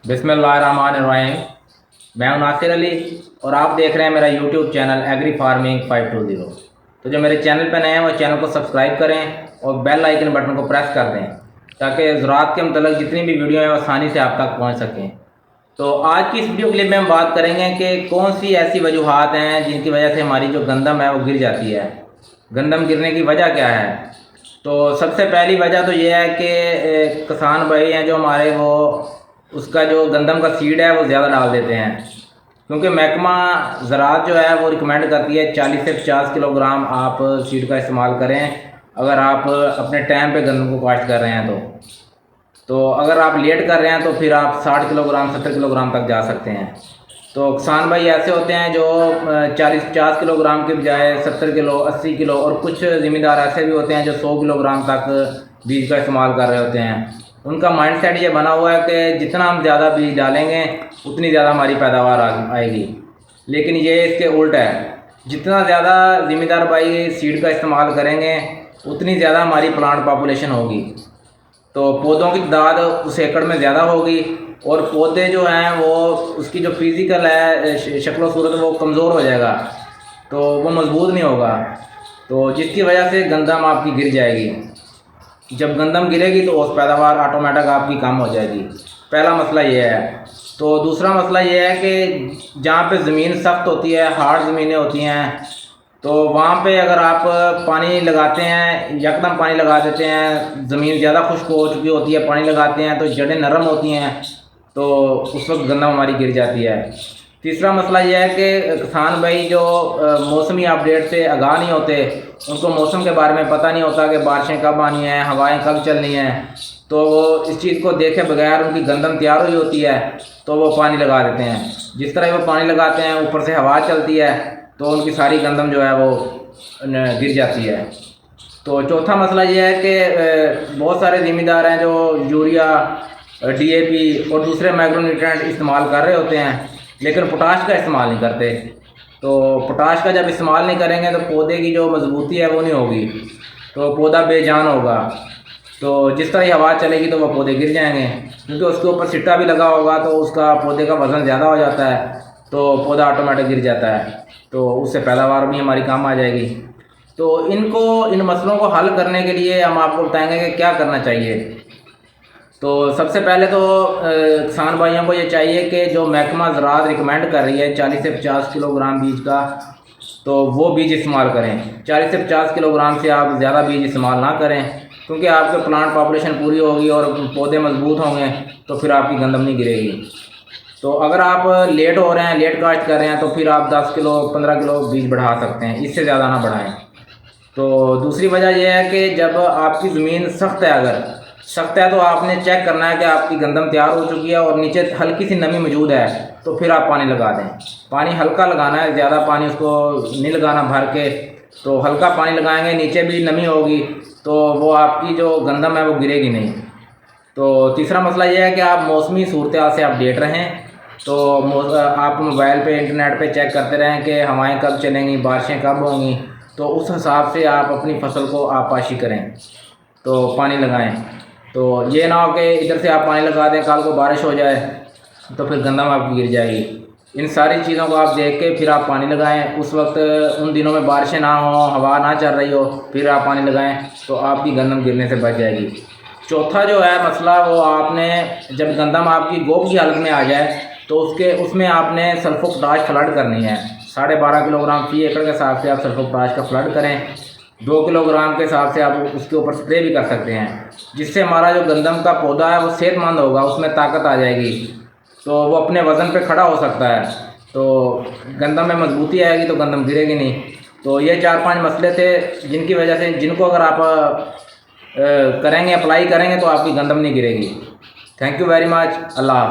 बिस्मिल्लाहिर्रहमानिर्रहीम। मैं हूं नासिर अली और आप देख रहे हैं मेरा यूट्यूब चैनल एग्री फार्मिंग 520। तो जो मेरे चैनल पर नए हैं वो चैनल को सब्सक्राइब करें और बेल आइकन बटन को प्रेस कर दें ताकि ज़राअत के मतलब जितनी भी वीडियो हैं वो आसानी से आप तक पहुंच सकें। तो आज की इस वीडियो क्लिप में हम बात करेंगे कि कौन सी ऐसी वजूहात हैं जिनकी वजह से हमारी जो गंदम है वो गिर जाती है। गंदम गिरने की वजह क्या है? तो सबसे पहली वजह तो ये है कि किसान भाई हैं जो हमारे, वो उसका जो गंदम का सीड है वो ज़्यादा डाल देते हैं, क्योंकि महकमा ज़राअत जो है वो रिकमेंड करती है 40 से 50 किलोग्राम आप सीड का इस्तेमाल करें अगर आप अपने टाइम पे गंदम को काश्त कर रहे हैं। तो अगर आप लेट कर रहे हैं तो फिर आप 60 किलोग्राम 70 किलोग्राम तक जा सकते हैं। तो किसान भाई ऐसे होते हैं जो 40-50 किलोग्राम के बजाय 70 किलो 80 किलो, और कुछ ज़मींदार ऐसे भी होते हैं जो 100 किलोग्राम तक बीज का इस्तेमाल कर रहे होते हैं। उनका माइंडसेट ये बना हुआ है कि जितना हम ज़्यादा बीज डालेंगे उतनी ज़्यादा हमारी पैदावार आएगी, लेकिन ये इसके उल्ट है। जितना ज़्यादा ज़मींदार भाई सीड का इस्तेमाल करेंगे उतनी ज़्यादा हमारी प्लांट पॉपुलेशन होगी, तो पौधों की तादाद उस एकड़ में ज़्यादा होगी और पौधे जो हैं वो उसकी जो फिज़िकल है शक्ल सूरत वो कमज़ोर हो जाएगा, तो वो मजबूत नहीं होगा, तो जिसकी वजह से गंदम आपकी गिर जाएगी। जब गंदम गिरेगी तो उस पैदावार ऑटोमेटिक आपकी कम हो जाएगी। पहला मसला ये है। तो दूसरा मसला ये है कि जहाँ पे ज़मीन सख्त होती है, हार्ड ज़मीनें होती हैं, तो वहाँ पे अगर आप पानी लगाते हैं, यकदम पानी लगा देते हैं, ज़मीन ज़्यादा खुश्क हो चुकी होती है, पानी लगाते हैं तो जड़ें नरम होती हैं, तो उस वक्त गंदम हमारी गिर जाती है। तीसरा मसला यह है कि किसान भाई जो मौसमी अपडेट से आगाह नहीं होते, उनको मौसम के बारे में पता नहीं होता कि बारिशें कब आनी हैं, हवाएं कब चलनी हैं, तो वो इस चीज़ को देखे बगैर उनकी गंदम तैयार हुई होती है तो वो पानी लगा देते हैं। जिस तरह वो पानी लगाते हैं ऊपर से हवा चलती है तो उनकी सारी गंदम जो है वो गिर जाती है। तो चौथा मसला ये है कि बहुत सारे ज़मींदार हैं जो यूरिया, डीएपी और दूसरे माइक्रोन्यूट्रिएंट इस्तेमाल कर रहे होते हैं, लेकिन पोटाश का इस्तेमाल नहीं करते। तो पोटाश का जब इस्तेमाल नहीं करेंगे तो पौधे की जो मजबूती है वो नहीं होगी, तो पौधा बेजान होगा। तो जिस तरह ही हवा चलेगी तो वह पौधे गिर जाएंगे, क्योंकि उसके ऊपर सिट्टा भी लगा होगा तो उसका पौधे का वज़न ज़्यादा हो जाता है, तो पौधा ऑटोमेटिक गिर जाता है, तो उससे पैदावार भी हमारी कम आ जाएगी। तो इन मसलों को हल करने के लिए हम आपको बताएंगे कि क्या करना चाहिए। तो सबसे पहले तो किसान भाइयों को ये चाहिए कि जो महकमा ज़राअत रिकमेंड कर रही है 40 से 50 किलोग्राम बीज का, तो वो बीज इस्तेमाल करें। 40 से 50 किलोग्राम से आप ज़्यादा बीज इस्तेमाल ना करें, क्योंकि आपके प्लांट पॉपुलेशन पूरी होगी और पौधे मजबूत होंगे तो फिर आपकी गंदम नहीं गिरेगी। तो अगर आप लेट हो रहे हैं, लेट काश्त कर रहे हैं, तो फिर आप 10 किलो 15 किलो बीज बढ़ा सकते हैं, इससे ज़्यादा ना बढ़ाएं। तो दूसरी वजह यह है कि जब आपकी ज़मीन सख्त है, अगर सख्त है तो आपने चेक करना है कि आपकी गंदम तैयार हो चुकी है और नीचे हल्की सी नमी मौजूद है, तो फिर आप पानी लगा दें। पानी हल्का लगाना है, ज़्यादा पानी उसको नहीं लगाना भर के, तो हल्का पानी लगाएंगे, नीचे भी नमी होगी तो वो आपकी जो गंदम है वो गिरेगी नहीं। तो तीसरा मसला यह है कि आप मौसमी सूरत हाल से अपडेट रहें। तो आप मोबाइल पे इंटरनेट पे चेक करते रहें कि हवाएं कब चलेंगी, बारिशें कब होंगी, तो उस हिसाब से आप अपनी फसल को आपाशी करें, तो पानी लगाएं। तो ये ना हो कि इधर से आप पानी लगा दें, कल को बारिश हो जाए तो फिर गंदम आपकी गिर जाएगी। इन सारी चीज़ों को आप देख के फिर आप पानी लगाएं। उस वक्त उन दिनों में बारिशें ना हो, हवा ना चल रही हो, फिर आप पानी लगाएं तो आपकी गंदम गिरने से बच जाएगी। चौथा जो है मसला, वो आपने जब गंदम आपकी गोब की हालत में आ जाए तो उसमें आपने सल्फो पोटाश फ्लड करनी है। 12.5 किलोग्राम फी एकड़ के हिसाब से आप सल्फो पोटाश का फ्लड करें। 2 किलोग्राम के हिसाब से आप उसके ऊपर स्प्रे भी कर सकते हैं, जिससे हमारा जो गंदम का पौधा है वो सेहतमंद होगा, उसमें ताकत आ जाएगी, तो वो अपने वज़न पे खड़ा हो सकता है, तो गंदम में मजबूती आएगी तो गंदम गिरेगी नहीं। तो ये 4-5 मसले थे जिनकी वजह से, जिनको अगर आप करेंगे, अप्लाई करेंगे तो आपकी गंदम नहीं गिरेगी। Thank you very much. Allah.